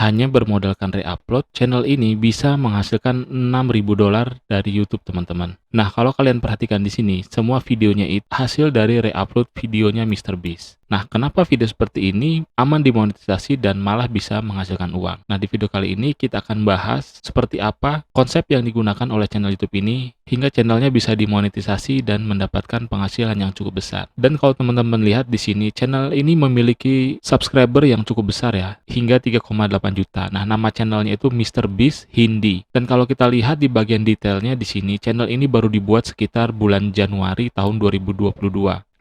Hanya bermodalkan re-upload, channel ini bisa menghasilkan $6.000 dari YouTube, teman-teman. Nah, kalau kalian perhatikan di sini, semua videonya itu hasil dari re-upload videonya MrBeast. Nah, kenapa video seperti ini aman dimonetisasi dan malah bisa menghasilkan uang? Nah, di video kali ini kita akan bahas seperti apa konsep yang digunakan oleh channel YouTube ini hingga channelnya bisa dimonetisasi dan mendapatkan penghasilan yang cukup besar. Dan kalau teman-teman lihat di sini, channel ini memiliki subscriber yang cukup besar ya, hingga 3,8 juta. Nah, nama channelnya itu MrBeast Hindi. Dan kalau kita lihat di bagian detailnya di sini, channel ini baru dibuat sekitar bulan Januari tahun 2022.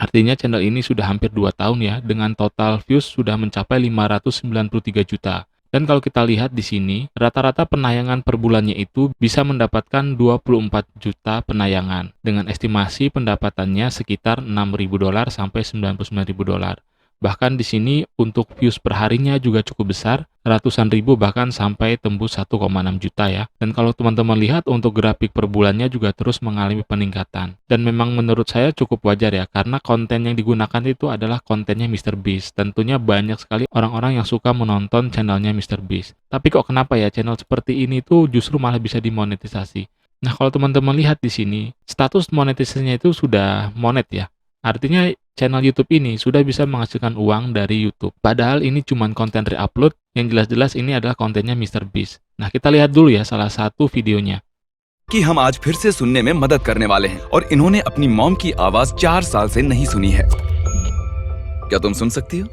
Artinya channel ini sudah hampir 2 tahun ya, dengan total views sudah mencapai 593 juta. Dan kalau kita lihat di sini, rata-rata penayangan per bulannya itu bisa mendapatkan 24 juta penayangan, dengan estimasi pendapatannya sekitar $6.000 sampai $99.000. Bahkan di sini untuk views per harinya juga cukup besar, ratusan ribu bahkan sampai tembus 1,6 juta ya. Dan kalau teman-teman lihat untuk grafik per bulannya juga terus mengalami peningkatan. Dan memang menurut saya cukup wajar ya, karena konten yang digunakan itu adalah kontennya MrBeast. Tentunya banyak sekali orang-orang yang suka menonton channelnya MrBeast. Tapi kok kenapa ya channel seperti ini tuh justru malah bisa dimonetisasi? Nah, kalau teman-teman lihat di sini, status monetisasinya itu sudah monet ya. Artinya channel YouTube ini sudah bisa menghasilkan uang dari YouTube. Padahal ini cuma konten re-upload, yang jelas-jelas ini adalah kontennya MrBeast. Nah, kita lihat dulu ya salah satu videonya. कि हम आज फिर से सुनने में मदद करने वाले हैं और इन्होंने अपनी मॉम की आवाज 4 साल से नहीं सुनी है। क्या तुम सुन सकती हो?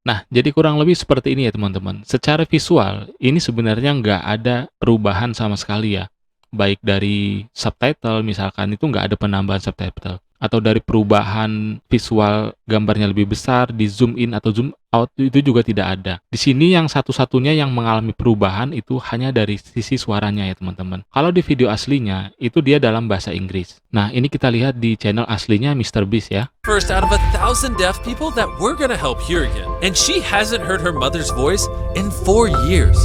Nah, jadi kurang lebih seperti ini ya teman-teman. Secara visual, ini sebenarnya nggak ada perubahan sama sekali ya. Baik dari subtitle, misalkan itu nggak ada penambahan subtitle. Atau dari perubahan visual gambarnya lebih besar, di zoom in atau zoom out, itu juga tidak ada. Di sini yang satu-satunya yang mengalami perubahan itu hanya dari sisi suaranya ya teman-teman. Kalau di video aslinya, itu dia dalam bahasa Inggris. Nah, ini kita lihat di channel aslinya MrBeast ya. First out of 1,000 deaf people that we're gonna help hear again. And she hasn't heard her mother's voice in 4 years.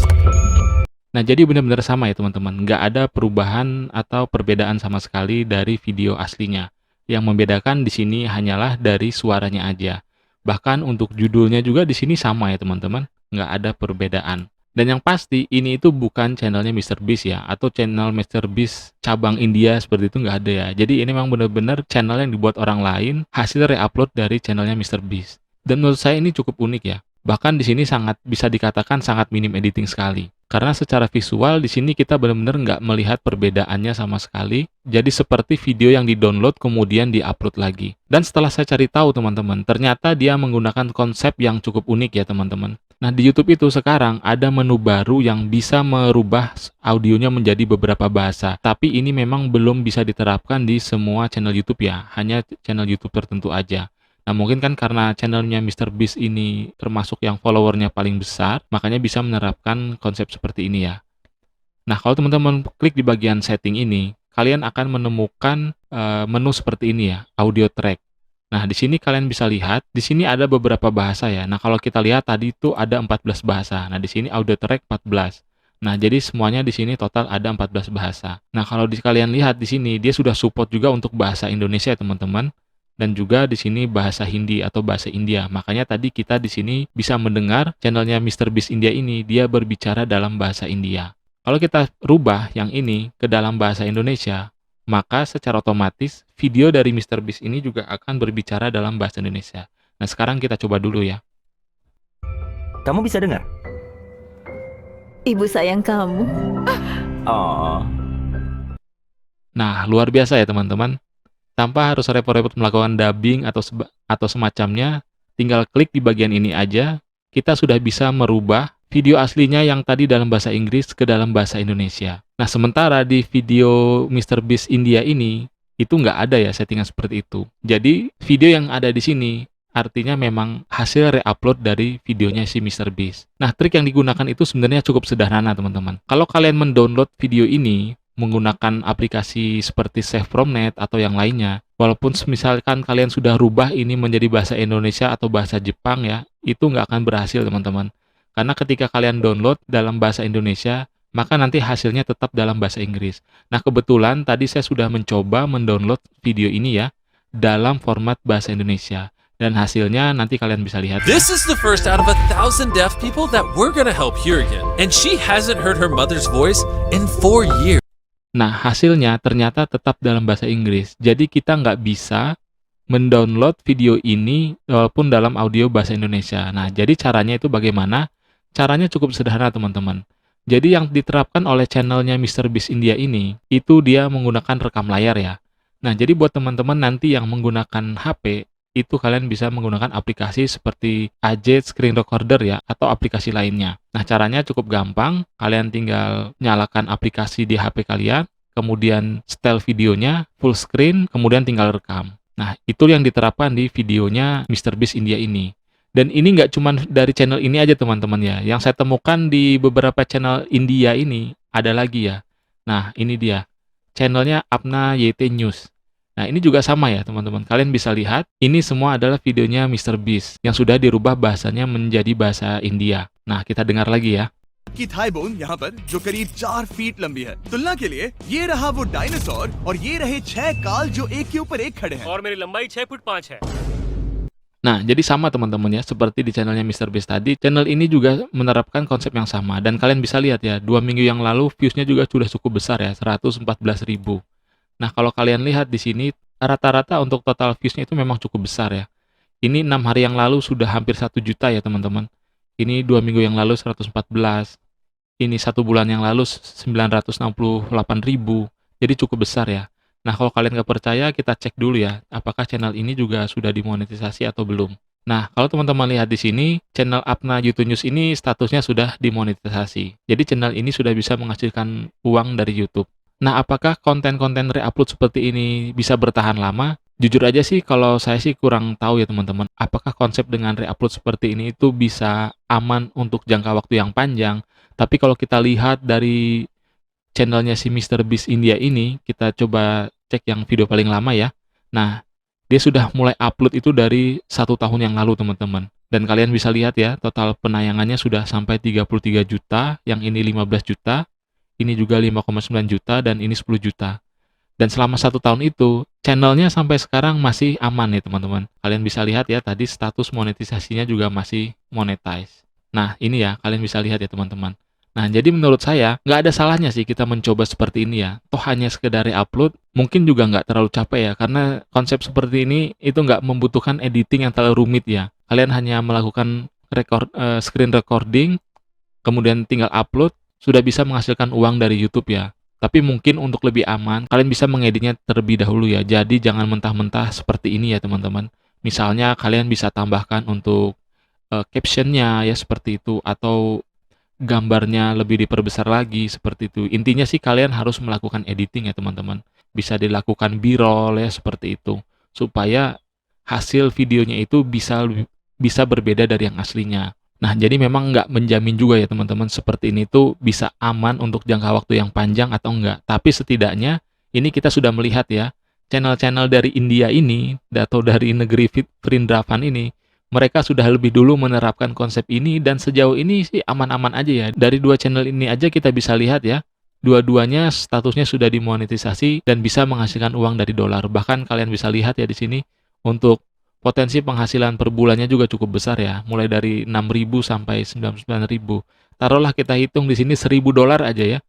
Nah, jadi benar-benar sama ya teman-teman. Nggak ada perubahan atau perbedaan sama sekali dari video aslinya. Yang membedakan di sini hanyalah dari suaranya aja. Bahkan untuk judulnya juga di sini sama ya teman-teman. Nggak ada perbedaan. Dan yang pasti ini itu bukan channelnya MrBeast ya. Atau channel MrBeast cabang India seperti itu nggak ada ya. Jadi ini memang benar-benar channel yang dibuat orang lain. Hasil re-upload dari channelnya MrBeast. Dan menurut saya ini cukup unik ya. Bahkan di sini sangat bisa dikatakan sangat minim editing sekali. Karena secara visual di sini kita benar-benar nggak melihat perbedaannya sama sekali. Jadi seperti video yang di-download kemudian di-upload lagi. Dan setelah saya cari tahu teman-teman, ternyata dia menggunakan konsep yang cukup unik ya teman-teman. Nah, di YouTube itu sekarang ada menu baru yang bisa merubah audionya menjadi beberapa bahasa. Tapi ini memang belum bisa diterapkan di semua channel YouTube ya. Hanya channel YouTube tertentu aja. Nah, mungkin kan karena channelnya MrBeast ini termasuk yang followernya paling besar, makanya bisa menerapkan konsep seperti ini ya. Nah, kalau teman-teman klik di bagian setting ini, kalian akan menemukan menu seperti ini ya, audio track. Nah, di sini kalian bisa lihat, di sini ada beberapa bahasa ya. Nah, kalau kita lihat tadi itu ada 14 bahasa. Nah, di sini audio track 14. Nah, jadi semuanya di sini total ada 14 bahasa. Nah, kalau kalian lihat di sini, dia sudah support juga untuk bahasa Indonesia ya, teman-teman. Dan juga di sini bahasa Hindi atau bahasa India. Makanya tadi kita di sini bisa mendengar channelnya MrBeast India ini, dia berbicara dalam bahasa India. Kalau kita rubah yang ini ke dalam bahasa Indonesia, maka secara otomatis video dari MrBeast ini juga akan berbicara dalam bahasa Indonesia. Nah, sekarang kita coba dulu ya. Kamu bisa dengar? Ibu sayang kamu. Oh, Nah, luar biasa ya teman-teman. Tanpa harus repot-repot melakukan dubbing atau semacamnya, tinggal klik di bagian ini aja, kita sudah bisa merubah video aslinya yang tadi dalam bahasa Inggris ke dalam bahasa Indonesia. Nah, sementara di video MrBeast India ini, itu nggak ada ya settingan seperti itu. Jadi, video yang ada di sini artinya memang hasil re-upload dari videonya si MrBeast. Nah, trik yang digunakan itu sebenarnya cukup sederhana, teman-teman. Kalau kalian mendownload video ini menggunakan aplikasi seperti Save From Net atau yang lainnya, walaupun misalkan kalian sudah rubah ini menjadi bahasa Indonesia atau bahasa Jepang ya, itu nggak akan berhasil teman-teman. Karena ketika kalian download dalam bahasa Indonesia, maka nanti hasilnya tetap dalam bahasa Inggris. Nah, kebetulan tadi saya sudah mencoba mendownload video ini ya, dalam format bahasa Indonesia. Dan hasilnya nanti kalian bisa lihat. This is the first out of 1,000 deaf people that we're gonna help hear again. And she hasn't heard her mother's voice in 4 years. Nah, hasilnya ternyata tetap dalam bahasa Inggris. Jadi kita nggak bisa mendownload video ini walaupun dalam audio bahasa Indonesia. Nah, jadi caranya itu bagaimana? Caranya cukup sederhana, teman-teman. Jadi yang diterapkan oleh channelnya MrBeast India ini, itu dia menggunakan rekam layar ya. Nah, jadi buat teman-teman nanti yang menggunakan HP, itu kalian bisa menggunakan aplikasi seperti AJ Screen Recorder ya, atau aplikasi lainnya. Nah, caranya cukup gampang. Kalian tinggal nyalakan aplikasi di HP kalian, kemudian setel videonya, full screen, kemudian tinggal rekam. Nah, itu yang diterapkan di videonya MrBeast India ini. Dan ini nggak cuma dari channel ini aja, teman-teman ya. Yang saya temukan di beberapa channel India ini, ada lagi ya. Nah, ini dia. Channelnya Apna YT News. Nah, ini juga sama ya, teman-teman. Kalian bisa lihat, ini semua adalah videonya MrBeast yang sudah dirubah bahasanya menjadi bahasa India. Nah, kita dengar lagi ya. की thigh bone यहाँ पर जो करीब 4 फीट लंबी है। तुलना के लिए ये रहा वो डायनासोर और ये रहे 6 काल जो एक के ऊपर एक खड़े हैं। और मेरी लंबाई 6 फुट 5 है। Nah, jadi sama teman-teman ya, seperti di channelnya MrBeast tadi, channel ini juga menerapkan konsep yang sama. Dan kalian bisa lihat ya, 2 minggu yang lalu views-nya juga sudah cukup besar ya, 114.000. Nah, kalau kalian lihat di sini, rata-rata untuk total views-nya itu memang cukup besar ya. Ini 6 hari yang lalu sudah hampir 1 juta ya, teman-teman. Ini 2 minggu yang lalu 114. Ini 1 bulan yang lalu 968.000. Jadi cukup besar ya. Nah, kalau kalian nggak percaya, kita cek dulu ya, apakah channel ini juga sudah dimonetisasi atau belum. Nah, kalau teman-teman lihat di sini, channel Apna YouTube News ini statusnya sudah dimonetisasi. Jadi channel ini sudah bisa menghasilkan uang dari YouTube. Nah, apakah konten-konten re-upload seperti ini bisa bertahan lama? Jujur aja sih, kalau saya sih kurang tahu ya teman-teman. Apakah konsep dengan re-upload seperti ini itu bisa aman untuk jangka waktu yang panjang? Tapi kalau kita lihat dari channelnya si MrBeast India ini, kita coba cek yang video paling lama ya. Nah, dia sudah mulai upload itu dari 1 tahun yang lalu teman-teman. Dan kalian bisa lihat ya, total penayangannya sudah sampai 33 juta, yang ini 15 juta, ini juga 5,9 juta, dan ini 10 juta. Dan selama 1 tahun itu, channelnya sampai sekarang masih aman nih teman-teman. Kalian bisa lihat ya, tadi status monetisasinya juga masih monetize. Nah, ini ya, kalian bisa lihat ya teman-teman. Nah, jadi menurut saya, nggak ada salahnya sih kita mencoba seperti ini ya. Toh hanya sekedar upload, mungkin juga nggak terlalu capek ya, karena konsep seperti ini itu nggak membutuhkan editing yang terlalu rumit ya. Kalian hanya melakukan screen recording, kemudian tinggal upload, sudah bisa menghasilkan uang dari YouTube ya. Tapi mungkin untuk lebih aman, kalian bisa mengeditnya terlebih dahulu ya. Jadi jangan mentah-mentah seperti ini ya teman-teman. Misalnya kalian bisa tambahkan untuk captionnya ya seperti itu, atau gambarnya lebih diperbesar lagi seperti itu. Intinya sih kalian harus melakukan editing ya teman-teman. Bisa dilakukan B-roll ya seperti itu, supaya hasil videonya itu bisa berbeda dari yang aslinya. Nah, jadi memang nggak menjamin juga ya teman-teman seperti ini tuh bisa aman untuk jangka waktu yang panjang atau enggak. Tapi setidaknya ini kita sudah melihat ya, channel-channel dari India ini atau dari negeri Vrindavan ini, mereka sudah lebih dulu menerapkan konsep ini, dan sejauh ini sih aman-aman aja ya. Dari 2 channel ini aja kita bisa lihat ya, dua-duanya statusnya sudah dimonetisasi dan bisa menghasilkan uang dari dolar. Bahkan kalian bisa lihat ya di sini, untuk potensi penghasilan per bulannya juga cukup besar ya, mulai dari 6.000 sampai 99.000. Taruhlah kita hitung di sini 1.000 dolar aja ya.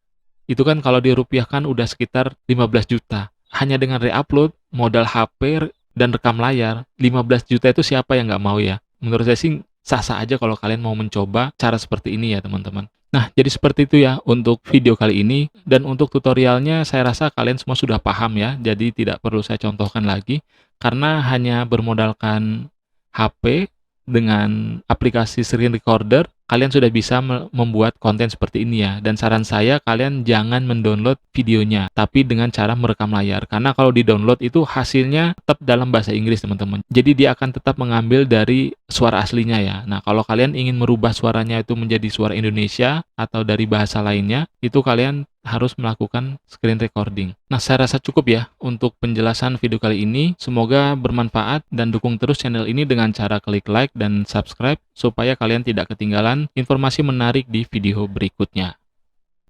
Itu kan kalau dirupiahkan udah sekitar 15 juta. Hanya dengan re-upload, modal HP, dan rekam layar, 15 juta itu siapa yang nggak mau ya? Menurut saya sih sah-sah aja kalau kalian mau mencoba cara seperti ini ya teman-teman. Nah, jadi seperti itu ya untuk video kali ini. Dan untuk tutorialnya saya rasa kalian semua sudah paham ya, jadi tidak perlu saya contohkan lagi. Karena hanya bermodalkan HP dengan aplikasi screen recorder, kalian sudah bisa membuat konten seperti ini ya. Dan saran saya, kalian jangan mendownload videonya, tapi dengan cara merekam layar. Karena kalau di-download itu hasilnya tetap dalam bahasa Inggris, teman-teman. Jadi dia akan tetap mengambil dari suara aslinya ya. Nah, kalau kalian ingin merubah suaranya itu menjadi suara Indonesia atau dari bahasa lainnya, itu kalian harus melakukan screen recording. Nah, saya rasa cukup ya untuk penjelasan video kali ini. Semoga bermanfaat, dan dukung terus channel ini dengan cara klik like dan subscribe supaya kalian tidak ketinggalan informasi menarik di video berikutnya.